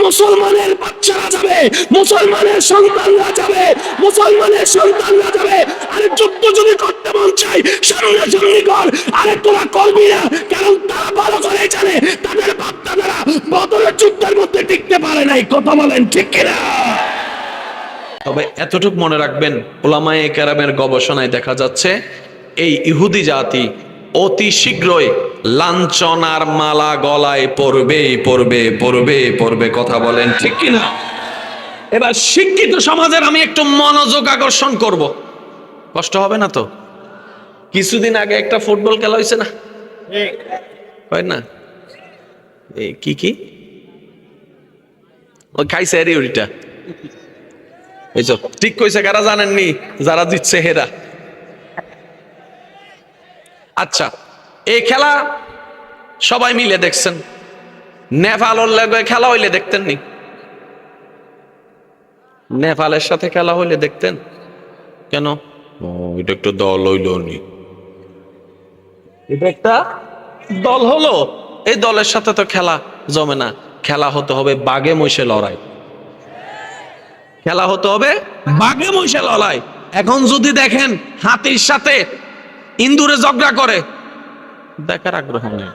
মুসলমানের বাচ্চারা যাবে, মুসলমানের সন্তানরা যাবে, মুসলমানের সন্তানরা যাবে। আরে যুদ্ধ যদি করতে মন চাই সামনে সামনে কর, আরে তোরা করবি না, কারণ তারা ভালো করে জানে তাদের বাপ-দাদারা বদরের যুদ্ধের মধ্যে টিকতে পারে নাই। কথা বলেন ঠিক কিনা? তবে এতটুকু মনে রাখবেন, উলামায়ে কেরামের গবেষণায় দেখা যাচ্ছে এই ইহুদি জাতি অতি শীঘ্রই লাঞ্ছনার মালা গলায় পরবেই পরবে পরবে পরবে। কথা বলেন ঠিক কিনা? এবার শিক্ষিত সমাজের আমি একটু মনোযোগ আকর্ষণ করব, কষ্ট হবে না তো? কিছুদিন আগে একটা ফুটবল খেলা হয়েছে না, হয় না? এই কি ওই খাইছে এরি ওইটা, ঠিক কইছে কারা জানেননি? যারা জিতছে হেরা। আচ্ছা, এই খেলা সবাই মিলে দেখছেন, নেপালের লগে খেলা হইলে দেখতেন নি? নেপালের সাথে খেলা হইলে দেখতেন কেন? এটা একটা দল হইল নি, এটা একটা দল হলো, এই দলের সাথে তো খেলা জমে না। খেলা হতে হবে বাঘে মহিষে লড়াই, খেলা হতে হবে বাঘে মহিষে লড়াই। এখন যদি দেখেন হাতির সাথে ইন্দুরে ঝগড়া করে, দেখার আগ্রহ নেই।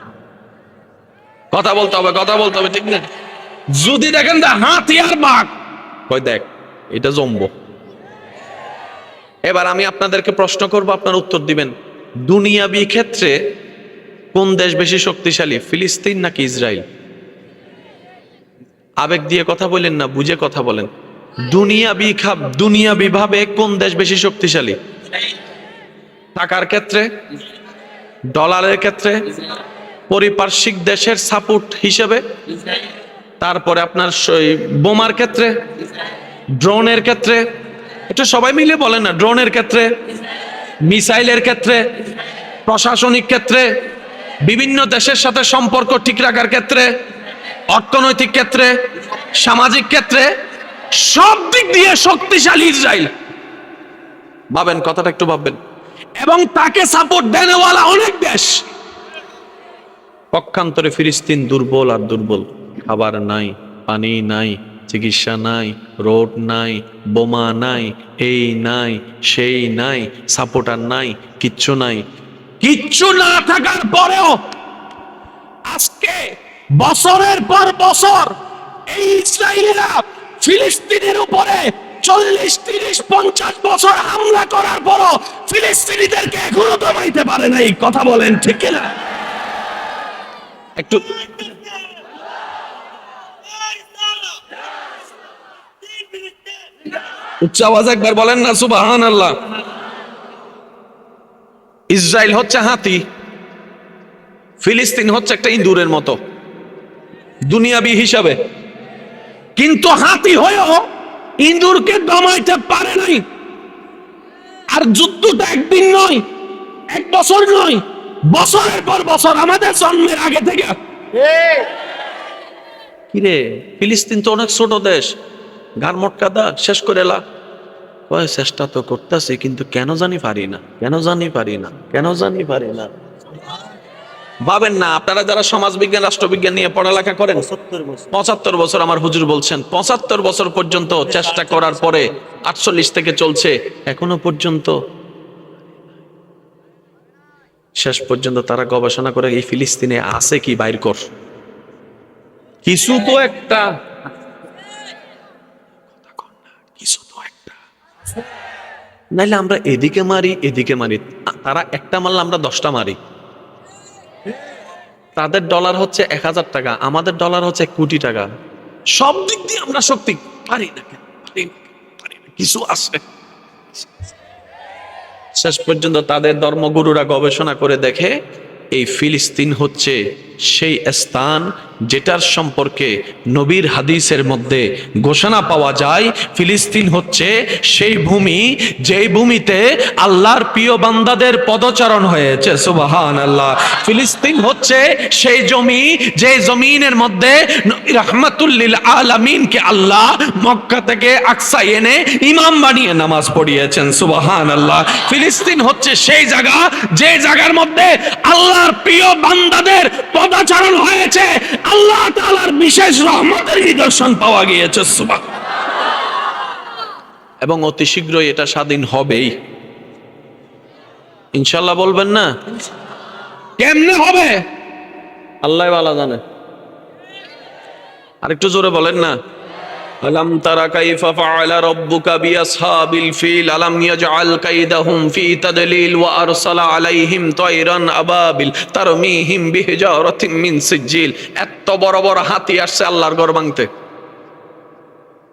কথা বলতে হবে, কথা বলতে হবে, ঠিক না? যদি দেখেন হাতি আর বাঘ, কই দেখ এটা জমবো। এবার আমি আপনাদেরকে প্রশ্ন করব, আপনার উত্তর দিবেন। দুনিয়াবি ক্ষেত্রে কোন দেশ বেশি শক্তিশালী, ফিলিস্তিন নাকি ইসরায়েল? আবেগ দিয়ে কথা বলেন না, বুঝে কথা বলেন। দুনিয়াবি ভাবে কোন দেশ বেশি শক্তিশালী? টাকার ক্ষেত্রে, ডলারের ক্ষেত্রে, পারিপার্শ্বিক দেশের সাপোর্ট হিসেবে, তারপরে আপনার বোমার ক্ষেত্রে, ড্রোনের ক্ষেত্রে, এটা সবাই মিলে বলেন না। ড্রোনের ক্ষেত্রে, মিসাইলের ক্ষেত্রে, প্রশাসনিক ক্ষেত্রে, বিভিন্ন দেশের সাথে সম্পর্ক ঠিক রাখার ক্ষেত্রে, অর্থনৈতিক ক্ষেত্রে, সামাজিক ক্ষেত্রে, সব দিক দিয়ে শক্তিশালী ইসরায়েল। ভাবেন, কথাটা একটু ভাববেন। এবং তাকে সাপোর্ট দেনেওয়ালা অনেক দেশ। পক্ষান্তরে ফিলিস্তিন দুর্বল আর দুর্বল। খাবার নাই, পানি নাই, চিকিৎসা নাই, রোড নাই, বোমা নাই, এই নাই, সেই নাই, সাপোর্টার নাই, কিচ্ছু নাই। কিচ্ছু না থাকার পরেও আজকে বছরের পর বছর এই ইসরায়েলিরা ফিলিস্তিনের উপরে 40, 30, 50 বছর হামলা করার পরও ফিলিস্তিনিদেরকে এখনো দমাইতে পারে নাই। কথা বলেন ঠিক কিনা? একটু উচ্চ আওয়াজ একবার বলেন না সুবহানাল্লাহ। ইসরায়েল হচ্ছে হাতি, ফিলিস্তিন হচ্ছে একটা ইঁদুরের মতো দুনিয়াবি হিসাবে, কিন্তু হাতি হয়েও ইঁদুরকে দমাইতে পারে নাই। আর যুদ্ধটা একদিন নয়, এক বছর নয়, বছরের পর বছর, আমাদের জন্মের আগে থেকে। কিরে, ফিলিস্তিন তো অনেক ছোট দেশ, গান মটকা দা শেষ করে এলা। চেষ্টা তো করতেছি, কিন্তু কেন জানি পারি না, কেন জানি পারি না, কেন জানি পারি না। ভাবেন না, আপনারা যারা সমাজবিজ্ঞান, রাষ্ট্রবিজ্ঞান নিয়ে পড়ালেখা করেন, 75 বছর আমার হুজুর বলছেন, 75 বছর পর্যন্ত চেষ্টা করার পরে 48 থেকে চলছে, এখনো পর্যন্ত শেষ পর্যন্ত তারা গবেষণা করে এই ফিলিস্তিনে আছে কি বাইর কর, কিছু তো একটা, কিছু তো একটা। নাইলে আমরা এদিকে মারি, এদিকে মারি, তারা একটা মারলে আমরা 10টা মারি। তাদের ডলার হচ্ছে 1000 টাকা, আমাদের ডলার হচ্ছে 1 কোটি টাকা। সব দিক দিয়ে আমরা শক্তি পারি না, কিছু আছে। শেষ পর্যন্ত তাদের ধর্মগুরুরা গবেষণা করে দেখে এই ফিলিস্তিন হচ্ছে সেই স্থান যেটার সম্পর্কে নবীর হাদিসের মধ্যে ঘোষণা পাওয়া যায়। ফিলিস্তিন হচ্ছে সেই ভূমি যেই ভূমিতে আল্লাহর প্রিয় বান্দাদের পদচারণ হয়েছে। সুবহানাল্লাহ। ফিলিস্তিন হচ্ছে সেই জমি যে জমিনের মধ্যে নবী রাহমাতুল লিল আলামিনকে আল্লাহ মক্কা থেকে আকসা এনে ইমাম বানিয়ে নামাজ পড়িয়েছেন। সুবহানাল্লাহ। ফিলিস্তিন হচ্ছে সেই জায়গা যে জায়গার মধ্যে আল্লাহর প্রিয় বান্দাদের পদচারণ হয়েছে। আল্লাহ তাআলার বিশেষ রহমতের নিদর্শন পাওয়া গিয়েছে। সুবহান। এবং অতি শীঘ্রই এটা স্বাধীন হবেই ইনশাআল্লাহ। বলবেন না? কেমনে হবে আল্লাহ ভালো জানে। আরেকটু জোরে বলেন না। আলাম তারা কাইফা ফাআলা রাব্বুকা বিআসহাবিল ফিল আলাম ইয়াজআল কাইদাহুম ফি তাদলিল ওয়া আরসালা আলাইহিম তায়রান আবাবিল তারমিহিম বিহিজারাতিন মিন সিজিল। এত বড় বড় হাতি আসছে আল্লাহর ঘর ভাঙতে।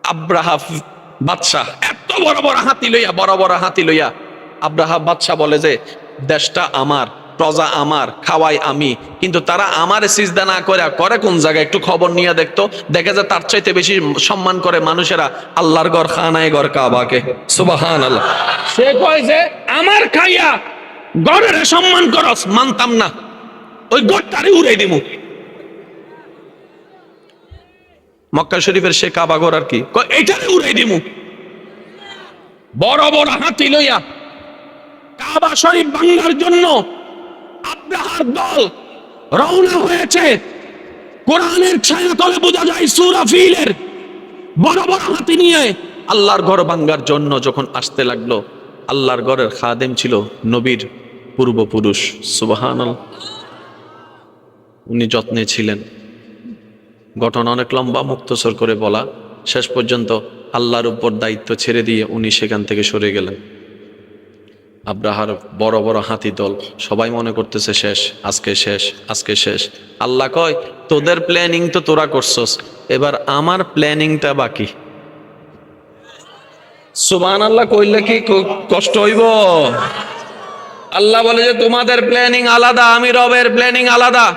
আব্রাহা বাদশাহ এত বড় বড় হাতি লইয়া, বড় বড় হাতি লইয়া আব্রাহা বাদশাহ বলে যে দেশটা আমার, প্রজা আমার, খাওয়াই আমি, কিন্তু তারা আমারে সিজদা না করে করে কোন জায়গায় একটু খবর নিয়ে দেখতো। দেখে যে তার চাইতে বেশি সম্মান করে মানুষেরা আল্লাহর ঘর খানায় ঘর কাবাকে। সুবহানাল্লাহ। সে কয় যে আমার খাইয়া ঘরের সম্মান করস, মানতাম না, ওই ঘরটারে উড়াই দিমু। মক্কা শরীফের সে কাবা ঘর আর কি, এইটারে উড়াই দিমু। বড় বড় হাতি লইয়া কাবা শরীফ ভাঙার জন্য আব্রাহার দল রওনা হয়েছে। কোরআনের ছায়া তলে বোঝা যায় সূরা ফিলের বড় বড় হাতি নিয়ে আল্লাহর ঘর ভাঙার জন্য যখন আসতে লাগলো। আল্লাহর ঘরের খাদেম ছিল নবীর পূর্বপুরুষ। সুবহানাল্লাহ। উনি যত্নে ছিলেন। ঘটনা অনেক লম্বা, মুক্তসর করে বলা, শেষ পর্যন্ত আল্লাহর উপর দায়িত্ব ছেড়ে দিয়ে উনি সেখান থেকে সরে গেলেন। আব্রাহার বড় বড় হাতি দল, সবাই মনে করতেছে শেষ, আজকে শেষ, আজকে শেষ। আল্লাহ কয় তোদের প্ল্যানিং তো তোরা করছস, এবার আমার প্ল্যানিংটা বাকি। সুবহানাল্লাহ কইলে কি কষ্ট হইব? আল্লাহ বলে যে তোমাদের প্ল্যানিং আলাদা, আমি রবের প্ল্যানিং আলাদা।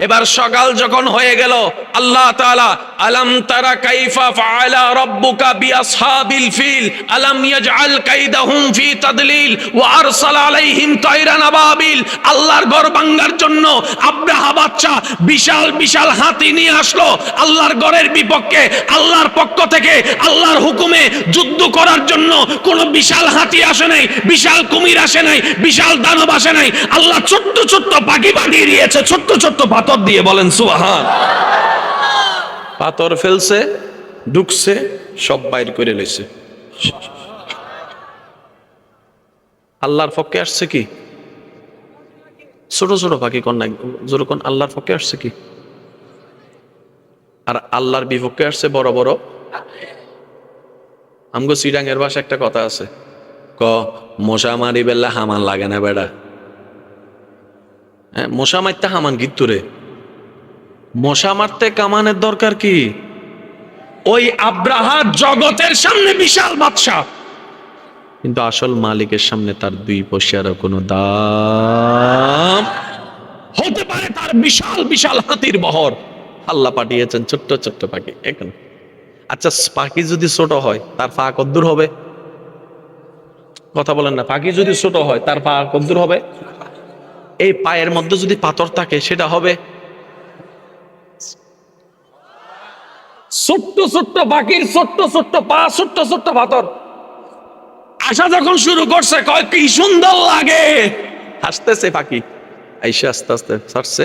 এবার সকাল যখন হয়ে গেল, আল্লাহ তাআলা আলাম তারা কাইফা ফাআলা রাব্বুকা বিআসহাবিল ফিল আলাম ইয়াজআল কাইদাহুম ফি তাদলিল ওয়া আরসালা আলাইহিম তায়রান আবাবিল। আল্লাহর ঘর ভাঙার জন্য আব্রাহা বাদশা বিশাল বিশাল হাতি নিয়ে আসলো আল্লাহর ঘরের বিপক্ষে। আল্লাহর পক্ষ থেকে আল্লাহর হুকুমে যুদ্ধ করার জন্য কোন বিশাল হাতি আসে নাই, বিশাল কুমির আসে নাই, বিশাল দানব আসে নাই। আল্লাহ ছোট্ট ছোট্ট পাখি পাঠিয়ে দিয়েছে, ছোট্ট ছোট্ট পাথর দিয়ে। বলেন সুবহান। পাথর ফেলছে, ঢুকছে, সব বাইর করে লইছে। আল্লাহর পক্ষে আসছে কি? ছোট ছোট পাখি কন্যা যেরকম আল্লাহর পক্ষে আসছে কি? আর আল্লাহর বিপক্ষে আসছে বড় বড়। আমগো চিরাঙ্গের ভাষা একটা কথা আছে, ক মশা মারি বেলা হামান লাগে না বেড়া। হ্যাঁ, মশা মারতে হামান গিত্তুরে, মশা মারতে কামানের দরকার কি? ওই আব্রাহা জগতের সামনে বিশাল বাদশা, কিন্তু আসল মালিকের সামনে তার 2 পয়সারও কোনো দাম হতে পারে তার বিশাল বিশাল হাতির বহর। আল্লাহ পাঠিয়েছেন ছোট্ট ছোট্ট পাখি। এখন আচ্ছা, পাখি যদি ছোট হয় তার পা কদ্দুর হবে? কথা বলেন না। পাখি যদি ছোট হয় তার পা কদ্দুর হবে? এই পায়ের মধ্যে যদি পাথর থাকে সেটা হবে? ছোট্ট ছোট্ট পাখির ছোট্ট ছোট্ট পা, ছোট্ট ছোট্ট পাথর আসা যখন শুরু করছে, কয় কি সুন্দর লাগে। হাসতেছে পাখি, আইসে আস্তে আস্তে ছাড়ছে,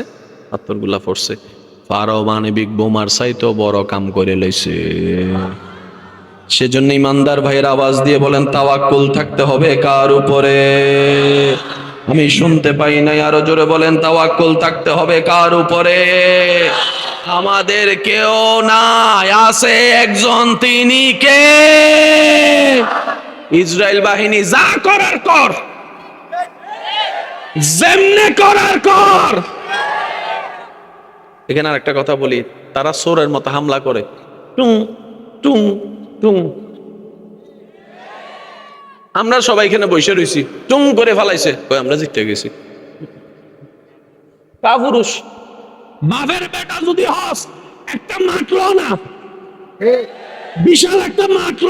পাথর গুলা পড়ছে। পারমাণবিক বোমার চাইতো বড় কাম করে লইছে। সেজন্য ইমানদার ভাইয়ের আওয়াজ দিয়ে বলেন তাওয়াক্কুল থাকতে হবে কার উপরে? আমি শুনতে পাই নাই, আরো জোরে বলেন তাওয়াক্কুল থাকতে হবে কার উপরে? আমাদের কেউ নাই, আছে একজন, তিনি কে? ইসরায়েল বাহিনী যা করার কর, যেমনে করার কর। এখানে আর একটা কথা বলি, তারা চোরের মতো হামলা করে, টুং টুং টুং। আমরা সবাই এখানে বসে রয়েছি, টুং করে ফেলাইছে, আমরা জিতে গেছি। কাপুরুষ বাপের বেটা যদি হস, একটা মাত্র না, বিশাল একটা মাত্র,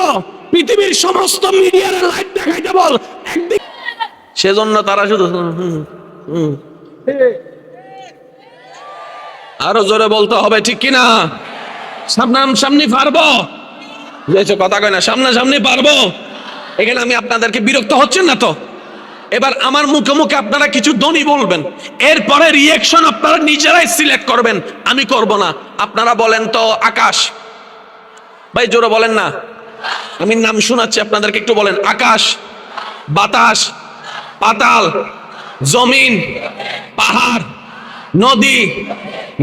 পৃথিবীর সমস্ত মিডিয়ার লাইভ দেখাইতে বল একদিন। সেজন্য তারা শুধু আরো জোরে বলতে হবে, ঠিক কিনা? সামনাসামনি পারবো, কথা কয় না, সামনাসামনি পারবো। এখানে আমি আপনাদেরকে বিরক্ত হচ্ছেন না তো? এবার আমার মুখে মুখে আপনারা কিছু ধ্বনি বলবেন, এরপরে রিঅ্যাকশন আপনারা নিজেরাই সিলেক্ট করবেন, আমি করব না। আপনারা বলেন তো আকাশ, ভাই জোরে বলেন না, আমি নাম শোনাচ্ছি আপনাদেরকে, একটু বলেন। আকাশ, বাতাস, পাতাল, জমিন, পাহাড়, নদী,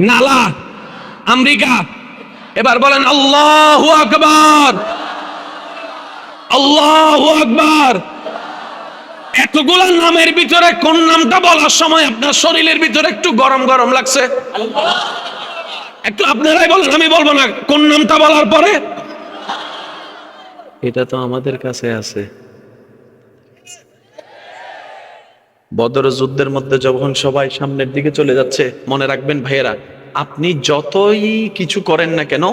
নালা, আমেরিকা। এবার বলেন আল্লাহু আকবার, আল্লাহু আকবার। এতগুলা নামের ভিতরে কোন নামটা বলার সময় আপনার শরীরের ভিতরে একটু গরম গরম লাগছে? একটু আপনারাই বলেন, আমি বলবো না। কোন নামটা বলার পরে? এটা তো আমাদের কাছে আছে। বদর যুদ্ধের মধ্যে যখন সবাই সামনের দিকে চলে যাচ্ছে, মনে রাখবেন ভাইয়েরা, আপনি যতই কিছু করেন না কেন,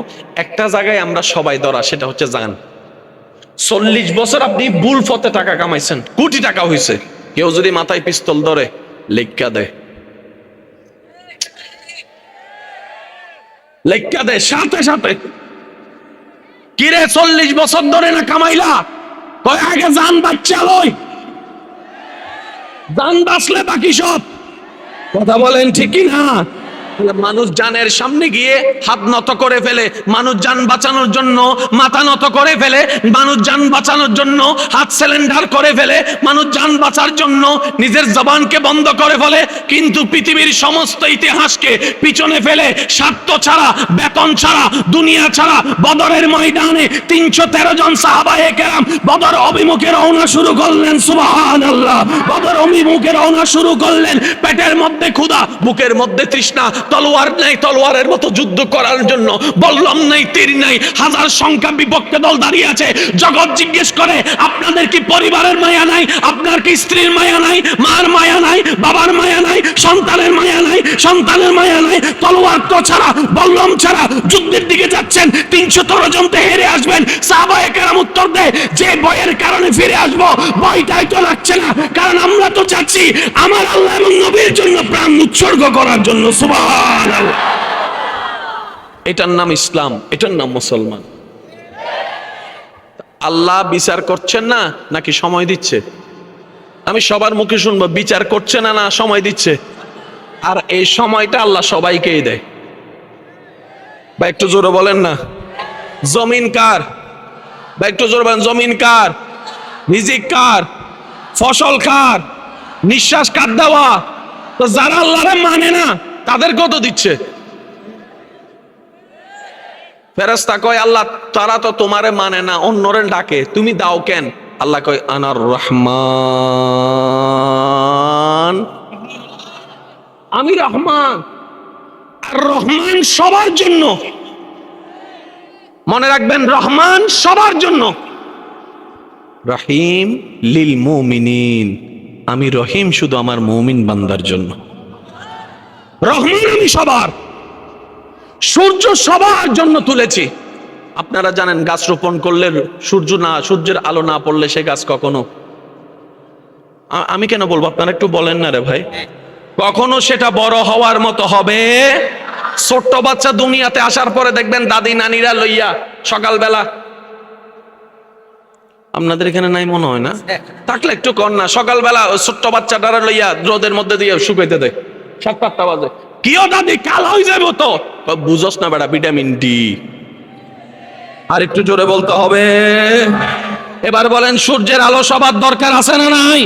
একটা জায়গায় আমরা সবাই ধরা, সেটা হচ্ছে জান। 40 বছর আপনি ভুল পথে টাকা কামাইছেন, কোটি টাকা হয়েছে, কেউ যদি মাথায় পিস্তল ধরে লেখা দেয়, লেখা দেয় সাথে সাথে। কিরে 40 বছর ধরে না কামাইলা? কয় আগে জান বাচ্চা লই, জান বাঁচলে বাকি সব। কথা বলেন ঠিক কি না? মানুষ জানের সামনে গিয়ে হাত নত করে ফেলে, মানুষ জান বাঁচানোর জন্য মাথা নত করে ফেলে, মানুষ জান বাঁচানোর জন্য হাত সিলিন্ডার করে ফেলে, মানুষ জান বাঁচার জন্য নিজের জবানকে বন্ধ করে ফেলে। কিন্তু পৃথিবীর সমস্ত ইতিহাসকে পিছনে ফেলে, স্বার্থ ছাড়া, বেতন ছাড়া, দুনিয়া ছাড়া বদরের ময়দানে 313 জন সাহাবায়ে কেরাম বদর অভিমুখে রওনা শুরু করলেন। সুবহানাল্লাহ। বদর অভিমুখে রওনা শুরু করলেন। পেটের মধ্যে ক্ষুধা, বুকের মধ্যে তৃষ্ণা, তলোয়ার নাই, তলোয়ারের মতো যুদ্ধ করার জন্য বললাম নাই, তীর নাই, হাজার সংখ্যা বিপক্ষে দল দাঁড়িয়ে আছে। জগৎ জিজ্ঞেস করে, আপনাদের কি পরিবারের মায়া নাই? আপনার কি স্ত্রীর মায়া নাই? মার মায়া নাই? বাবার মায়া নাই? সন্তানের মায়া নাই? সন্তানের মায়া নাই? তলোয়ার তো ছাড়া, বললাম ছাড়া যুদ্ধের দিকে যাচ্ছেন, 313 জনতে হেরে আসবেন। সাহাবায়ে কেরাম উত্তর দেয়, যে ভয়ের কারণে ফিরে আসবো, ভয়টাই তো লাগছে না, কারণ আমরা তো চাচ্ছি আমার আল্লাহ এবং নবীর জন্য প্রাণ উৎসর্গ করার জন্য। সুবহানাল্লাহ। এটার নাম ইসলাম, এটার নাম মুসলমান। আল্লাহ বিচার করছেন না নাকি সময় দিচ্ছে? আমি সবার মুখে শুনবো, বিচার করছে না, না সময় দিচ্ছে। আর এই সময়টা আল্লাহ সবাইকেই দেয়। বা একটু জোরে বলেন না, জমিন কার? বা একটু জোরে বলেন, জমিন কার? রিজিক কার? ফসল কার? নিঃশ্বাস কার দেওয়া? তো যারা আল্লাহরে মানে না তাদের কত দিচ্ছে? ফেরেশতা কয়, আল্লাহ তারা তো তোমারে মানে না, অন্যরে ডাকে, তুমি দাও কেন? আল্লাহ কয়, আনার রহমান, আমি রহমান। আর রহমান সবার জন্য, মনে রাখবেন, রহমান সবার জন্য। রহিম লিল মুমিনিন, আমি রহিম শুধু আমার মুমিন বান্দার জন্য। রহমান আমি সবার। সূর্য সবার জন্য তুলেছি। আপনারা জানেন, গাছ রোপণ করলে সূর্যের আলো না পড়লে সে গাছ কখনো, আমি কেন বলবো, আপনারা একটু বলেন না রে ভাই, কখনো সেটা বড় হওয়ার মতো হবে। ছোট্ট বাচ্চা দুনিয়াতে আসার পরে দেখবেন দাদি নানিরা লইয়া সকালবেলা, আপনাদের এখানে নাই মনে হয় না, থাকলে একটু কর না, সকালবেলা ছোট্ট বাচ্চাটারা লইয়া রোদের মধ্যে দিয়ে শুকাইতে দেয়, 7-8টা বাজে। কিও দাদি কাল হয়ে যাবো তো? বুঝোস না বেটা, ভিটামিন ডি। আর একটু জোরে বলতে হবে। এবার বলেন, সূর্যের আলো সবার দরকার আছে না নাই?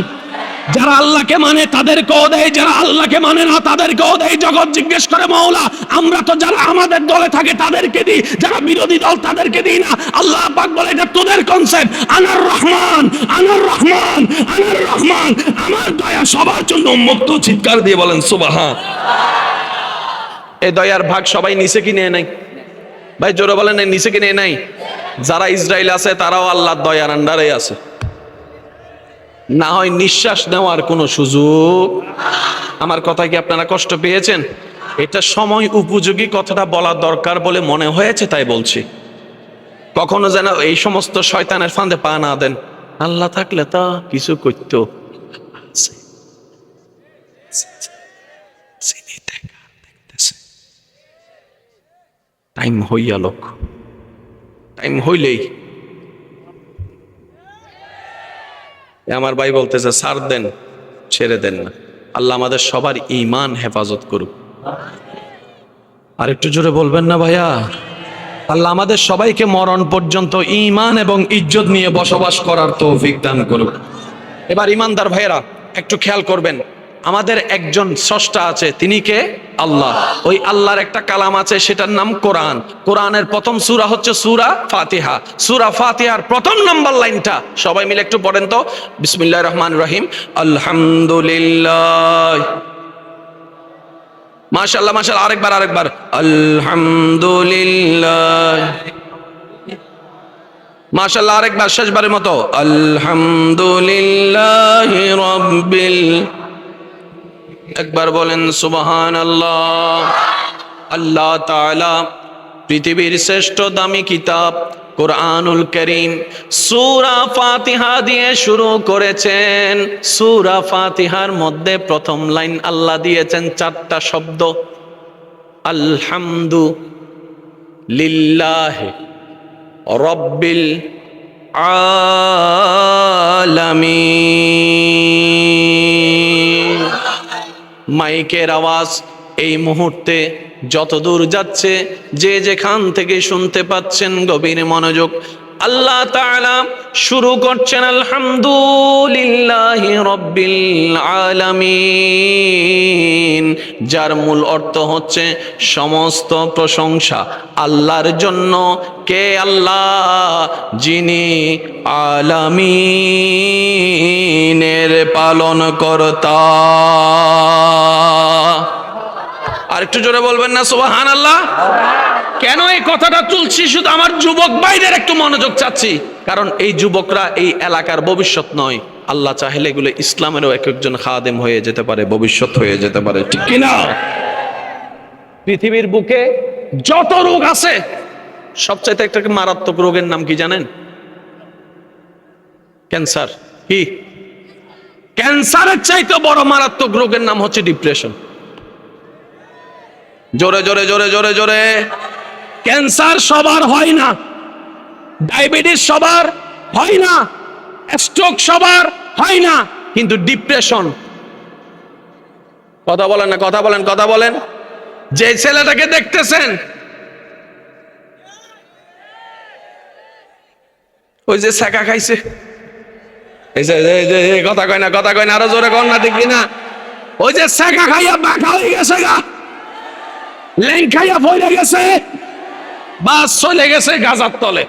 যারা আল্লাহকে মানে তাদেরকেও দেয়, যারা আল্লাহকে মানে না তাদেরকেও দেয়। জগৎ জিজ্ঞেস করে, মাওলা আমরা তো যারা আমাদের দলে থাকে তাদেরকে দিই, যারা বিরোধী দল তাদেরকে দিই না। আল্লাহ পাক বলে, এটা তোদের কনসেপ্ট। আনার রহমান, আনার রহমান, আনার রহমান, আমার দয়া সবার জন্য উন্মুক্ত। চিৎকার দিয়ে বলেন সুবহান। এই দয়ার ভাগ সবাই নিচে কি নেয় নাই? ভাই জোরে বলেন, নিচে কি নেয় নাই? যারা ইসরায়েল আছে তারাও আল্লাহর দয়ার আন্ডারে আছে। না হয় নিঃশ্বাস নেওয়ার কোনো সুযোগ। আমার কথা কি আপনারা কষ্ট পেয়েছেন? এটা সময় উপযোগী কথাটা বলা দরকার বলে মনে হয়েছে, তাই বলছি। কখনো যেন এই সমস্ত শয়তানের ফাঁদে পা না দেন। আল্লাহ থাকলে তা কিছু করতো। টাইম হইয়া লোক, টাইম হইলেই আমার ভাই বলতেছে, সার দেন, ছেড়ে দেন না। আল্লাহ আমাদের সবার ঈমান হেফাজত করুক। আর একটু জোরে বলবেন না ভাইয়া? আল্লাহ আমাদের সবাইকে মরণ পর্যন্ত ঈমান এবং ইজ্জত নিয়ে বসবাস করার তৌফিক দান করুক। এবার ঈমানদার ভাইয়েরা একটু খেয়াল করবেন, আমাদের একজন স্রষ্টা আছে, তিনি কে? আল্লাহ। ওই আল্লাহর একটা কালাম আছে, সেটার নাম কোরআন। কোরআনের প্রথম সূরা হচ্ছে সূরা ফাতিহা। সূরা ফাতিহার প্রথম নাম্বার লাইনটা সবাই মিলে একটু পড়েন তো। বিসমিল্লাহির রহমানির রহিম, আলহামদুলিল্লাহ। মাশাআল্লাহ মাশাআল্লাহ, আরেকবার আলহামদুলিল্লাহ। মাশাআল্লাহ, আরেকবার, শেষবারের মতো আলহামদুলিল্লাহি রাব্বিল। একবার বলেন সুবহানাল্লাহ। আল্লাহ তাআলা পৃথিবীর শ্রেষ্ঠ দামি কিতাব কোরআনুল কারীম সূরা ফাতিহা দিয়ে শুরু করেছেন। সূরা ফাতিহার মধ্যে প্রথম লাইন আল্লাহ দিয়েছেন চারটা শব্দ, আলহামদু লিল্লাহি রব্বিল আলামিন। মাইকের আওয়াজ এই মুহূর্তে যত দূর যাচ্ছে, যে যেখান থেকে শুনতে পাচ্ছেন, গভীর মনোযোগ। আল্লাহ তাআলা শুরু করছেন আলহামদুলিল্লাহি রাব্বিল আলামিন, যার মূল অর্থ হচ্ছে সমস্ত প্রশংসা আল্লাহর জন্য। কে? আল্লাহ, যিনি আলামিনের পালনকর্তা। আর একটু জোরে বলবেন না সুবহানাল্লাহ? কেন এই কথাটা তুলছি? শুধু আমার যুবক ভাইদের একটু মনোযোগ চাচ্ছি, কারণ এই যুবকরা এই এলাকার ভবিষ্যৎ নয়। আল্লাহ চাইলে এগুলো ইসলামেরও এক একজন খাদেম হয়ে যেতে পারে, ভবিষ্যৎ হয়ে যেতে পারে, ঠিক কিনা? পৃথিবীর বুকে যত রোগ আছে, সবচাইতে একটা মারাত্মক রোগের নাম কি জানেন? ক্যান্সার। কি? ক্যান্সারের চাইতে বড় মারাত্মক রোগের নাম হচ্ছে ডিপ্রেশন। জোরে জোরে জোরে জোরে জোরে। ক্যান্সার সবার হয় না, ডায়াবেটিস সবার হয় না, স্ট্রোক সবার হয় না, কিন্তু ডিপ্রেশন। কথা বলেন না, কথা বলেন, কথা বলেন। যে ছেলেটাকে দেখতেছেন, ওই যে সেকা খাইছে, কথা কয় না, কথা কয় না, আরো জোরে কর না, দেখবি না? ওই যে সেকা খাইয়া বাঁকা হয়ে গেছে, গা ল্যাং খাইয়া ফইলে গেছে, বাস চলে গেছে গাজার তলে।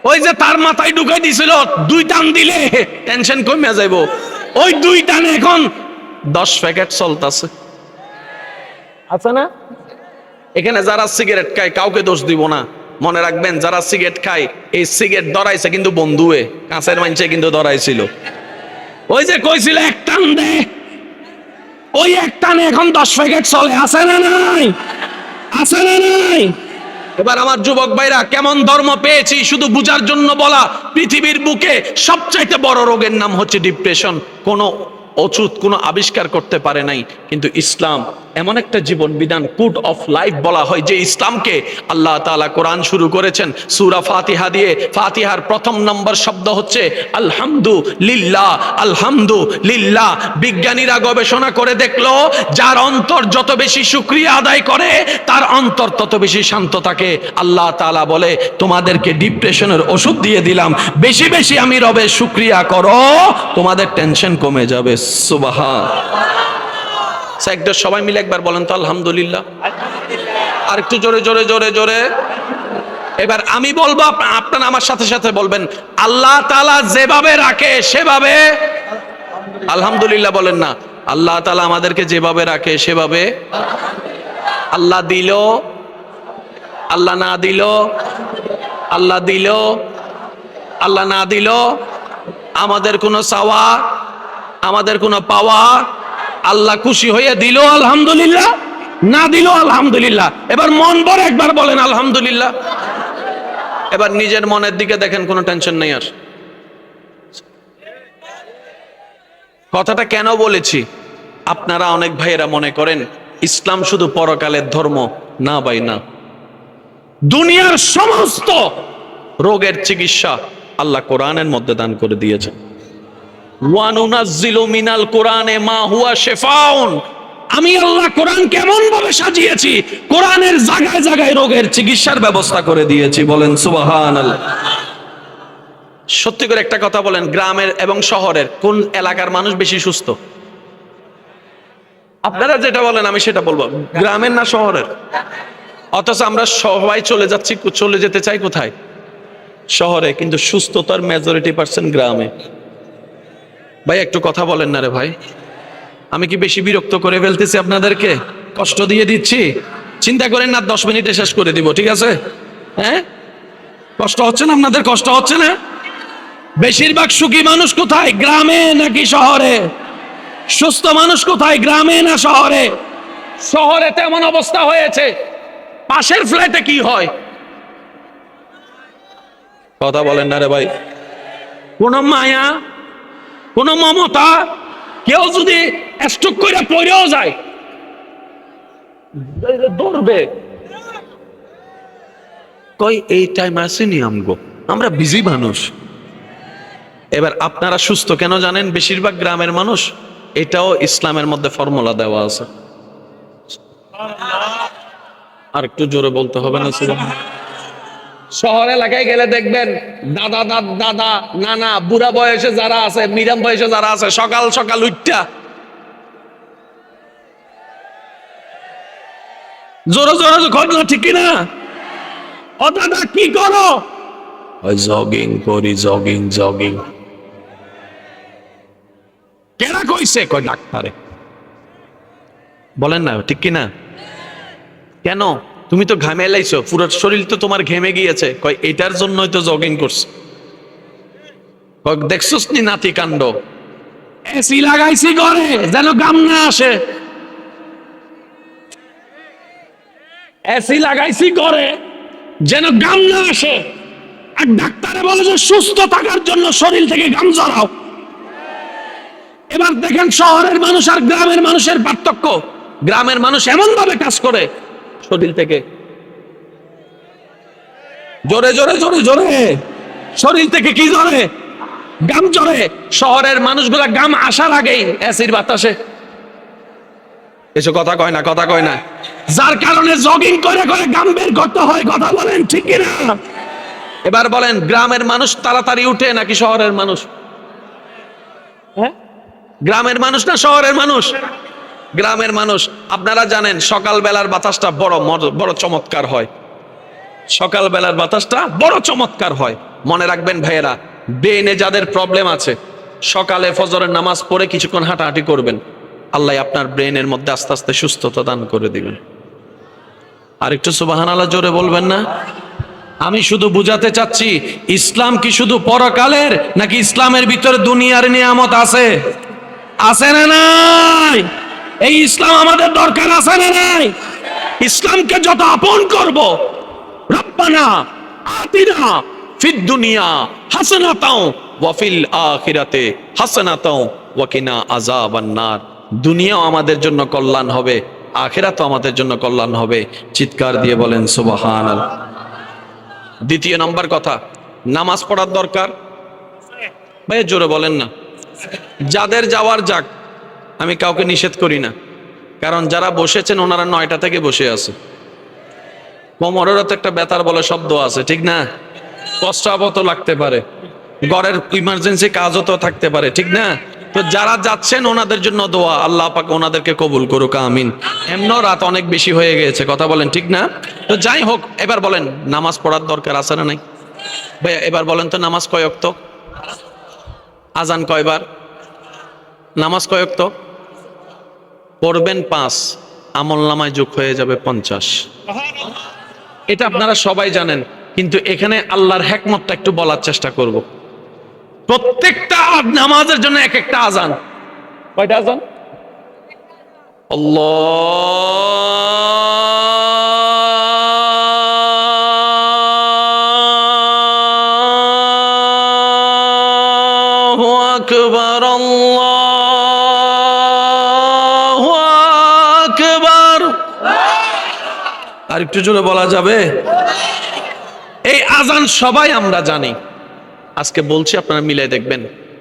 ওই যে তার মাথায় ঢুকাই দিছিল, 2 টান দিলে টেনশন কমে যাইব। ওই 2 টানে এখন 10 প্যাকেট চলতেছে, আছে না? এখানে যারা সিগারেট খায় কাউকে দোষ দিব না, মনে রাখবেন যারা সিগারেট খায়, এই সিগারেট ধরাইছে কিন্তু বন্ধুয়ে, কাছের মানুষে কিন্তু ধরাইছিল। ওই যে কইছিল এক টান দে, ওই এক টানে এখন 10 প্যাকেট চলে, আছে না নাই? আছে না নাই? এবার আমার যুবক ভাইরা, কেমন ধর্ম পেয়েছি শুধু বুঝার জন্য বলা। পৃথিবীর বুকে সবচাইতে বড় রোগের নাম হচ্ছে ডিপ্রেশন। কোনো ওষুধ কোনো আবিষ্কার করতে পারে নাই, কিন্তু ইসলাম এমন একটা জীবন বিধান, কোড অফ লাইফ বলা হয়, যে ইসলামকে আল্লাহ তাআলা কোরআন শুরু করেছেন সূরা ফাতিহা দিয়ে। ফাতিহার প্রথম নম্বর শব্দ হচ্ছে আলহামদুলিল্লাহ। আলহামদুলিল্লাহ। বিজ্ঞানীরা গবেষণা করে দেখলো, যার অন্তর যত বেশি শুকরিয়া আদায় করে, তার অন্তর তত বেশি শান্ত থাকে। আল্লাহ তাআলা বলে, তোমাদেরকে ডিপ্রেশনের ওষুধ দিয়ে দিলাম, বেশি বেশি আমি রবের শুকরিয়া করো, তোমাদের টেনশন কমে যাবে। সুবহানাল্লাহ। সবাই মিলে একবার বলেন তো আলহামদুলিল্লাহ। আর একটু জোরে জোরে জোরে জোরে। এবার আমি বলবো, আপনারা আমার সাথে সাথে বলবেন, আল্লাহ তাআলা যেভাবে রাখে সেভাবে আলহামদুলিল্লাহ বলেন না। আল্লাহ তাআলা আমাদেরকে যেভাবে রাখে সেভাবে। আল্লাহ দিল, আল্লাহ না দিল, আল্লাহ দিল, আল্লাহ না দিল, আমাদের কোনো চাওয়া, আমাদের কোনো পাওয়া, আল্লাহ খুশি হয়ে দিল আলহামদুলিল্লাহ, না দিল আলহামদুলিল্লাহ। এবার মন ভরে একবার বলেন আলহামদুলিল্লাহ। এবার নিজের মনের দিকে দেখেন, কোনো টেনশন নেই আর। কথাটা কেন বলেছি? আপনারা অনেক ভাইয়েরা মনে করেন ইসলাম শুধু পরকালের ধর্ম। না ভাই, না। দুনিয়ার সমস্ত রোগের চিকিৎসা আল্লাহ কোরআনের মধ্যে দান করে দিয়েছেন। ওয়া নুনাজ্জিলু মিনাল কোরআনে মা হুয়া শিফাউন। আমি আল্লাহ কোরআন কেমন ভাবে সাজিয়েছি, কোরআনের জায়গায় জায়গায় রোগের চিকিৎসার ব্যবস্থা করে দিয়েছি। বলেন সুবহানাল্লাহ। সত্যি করে একটা কথা বলেন, গ্রামের এবং শহরের কোন এলাকার মানুষ বেশি সুস্থ? আপনারা যেটা বলেন আমি সেটা বলবো, গ্রামের না শহরের? অথচ আমরা সবাই চলে যেতে চাই কোথায়? শহরে। কিন্তু সুস্থতার মেজরিটি পার্সেন্ট গ্রামে। ভাই একটু কথা বলেন না রে ভাই। আমি কি বেশি বিরক্ত করে ফেলতেছি আপনাদেরকে? কষ্ট দিয়ে দিচ্ছি? চিন্তা করেন না, 10 মিনিটে শেষ করে দিব, ঠিক আছে? হ্যাঁ, কষ্ট হচ্ছে না আপনাদের? কষ্ট হচ্ছে না? বেশিরভাগ সুখী মানুষ কোথায়, গ্রামে নাকি শহরে? সুস্থ মানুষ কোথায়, গ্রামে না শহরে? শহরে তেমন অবস্থা হয়েছে, পাশের ফ্ল্যাটে কি হয়? কথা বলেন না রে ভাই। কোন মায়া, কোন মমতা, কেউ যদি স্ট্রোক করে পড়েও যায় দৌড়বে, কই এই টাইম আসেনি আমগো, আমরা বিজি মানুষ। এবার আপনারা সুস্থ কেন জানেন? বেশিরভাগ গ্রামের মানুষ। এটাও ইসলামের মধ্যে ফর্মুলা দেওয়া আছে। আর একটু জোরে বলতে হবে না? শহর এলাকায় গেলে দেখবেন দাদা দাদা নানা বুড়া বয়সে যারা আছে, মিডিয়াম বয়সে যারা আছে, সকাল সকাল উঠটা জোরে জোরে ঘটনা, ঠিক কিনা? ও দাদা কি করো? ওই জগিং করি, জগিং জগিং। কেনা কইছে? কই ডাক্তারে। বলেন না, ঠিক কিনা? কেন? তুমি তো ঘামে লাইছো, পুরো শরীর তো তোমার ঘেমে গিয়েছে। কই এটার জন্যই তো জগিং করছো। কই দেখছস নি নাতি কাণ্ড? এসি লাগাইছি ঘরে যেন গাম না আসে। এসি লাগাইছি ঘরে যেন গাম না আসে। আর ডাক্তারে বলে যে সুস্থ থাকার জন্য শরীর থেকে গাম ঝরাও। এবার দেখেন শহরের মানুষ আর গ্রামের মানুষের পার্থক্য। গ্রামের মানুষ এমন ভাবে কাজ করে শরীর থেকে, জোরে জোরে জোরে জোরে শরীর থেকে কি জোরে? গাম জোরে। শহরের মানুষগুলা গাম আসার আগেই এসির বাতাসে এসে কথা কয় না, কথা কয় না, যার কারণে জগিং করে করে গাম বের করতে হয়। কথা বলেন ঠিক কিনা? এবার বলেন, গ্রামের মানুষ তাড়াতাড়ি উঠে নাকি শহরের মানুষ? হ্যাঁ, গ্রামের মানুষ না শহরের মানুষ? গ্রামের মানুষ। আপনারা জানেন সকাল বেলার বাতাসটা বড় চমৎকার হয়। সকাল বেলার বাতাসটা বড় চমৎকার হয়। মনে রাখবেন ভাইয়েরা, ব্রেনে যাদের প্রবলেম আছে, সকালে ফজরের নামাজ পড়ে কিছুক্ষণ হাঁটাহাঁটি করবেন, আল্লাহ আপনার ব্রেনের মধ্যে আস্তে আস্তে সুস্থতা দান করে দিবেন। আর একটু সুবহানাল্লাহ জোরে বলবেন না? আমি শুধু বুঝাতে চাচ্ছি, ইসলাম কি শুধু পরকালের, নাকি ইসলামের ভিতরে দুনিয়ার নিয়ামত আছে? আছে না নাই? এই ইসলাম আমাদের দরকার আছে না নাই? ইসলামকে যত আপন করব, রব্বানা আতিনা ফিদ দুনিয়া হাসানাতাও ওয়া ফিল আখিরাতে হাসানাতাও ওয়া কিনা আযাবান নার। দুনিয়াও আমাদের জন্য কল্যাণ হবে, আখিরাতও আমাদের জন্য কল্যাণ হবে। চিৎকার দিয়ে বলেন সুবহানাল্লাহ। দ্বিতীয় নাম্বার কথা, নামাজ পড়ার দরকার। ভাই জোরে বলেন না। যাদের যাওয়ার যাক, আমি কাউকে নিষেধ করি না। কারণ যারা বসেছেন ওনারা 9টা থেকে বসে আছে। কোমরেরও তো একটা বেতার বলে শব্দ আছে, ঠিক না? কষ্ট লাগতে পারে, ঘরের ইমার্জেন্সি কাজও তো থাকতে পারে, ঠিক না? তো যারা যাচ্ছেন ওনাদের জন্য দোয়া, আল্লাহ পাক ওনাদেরকে কবুল করুক, আমিন। এমনও রাত অনেক বেশি হয়ে গেছে, কথা বলেন ঠিক না? তো যাই হোক, এবার বলেন নামাজ পড়ার দরকার আছে না নাই? ভাইয়া এবার বলেন তো, নামাজ কয় ওয়াক্ত? আজান কয়বার? নামাজ কয় ওয়াক্ত? পড়বেন 5, আমল নামায় যোগ হয়ে যাবে 50। এটা আপনারা সবাই জানেন, কিন্তু এখানে আল্লাহর হিকমতটা একটু বলার চেষ্টা করব। প্রত্যেকটা নামাজের জন্য এক একটা আজান। কয়টা আজান? আল্লাহু আকবার, আল্লাহু আকবার। আর একটু জোরে বলা যাবে? এই আজান সবাই আমরা জানি। আজকে বলছি, আপনারা মিলে দেখবেন,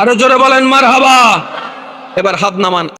আরো জোরে বলেন মারহাবা। এবার হাত নামান।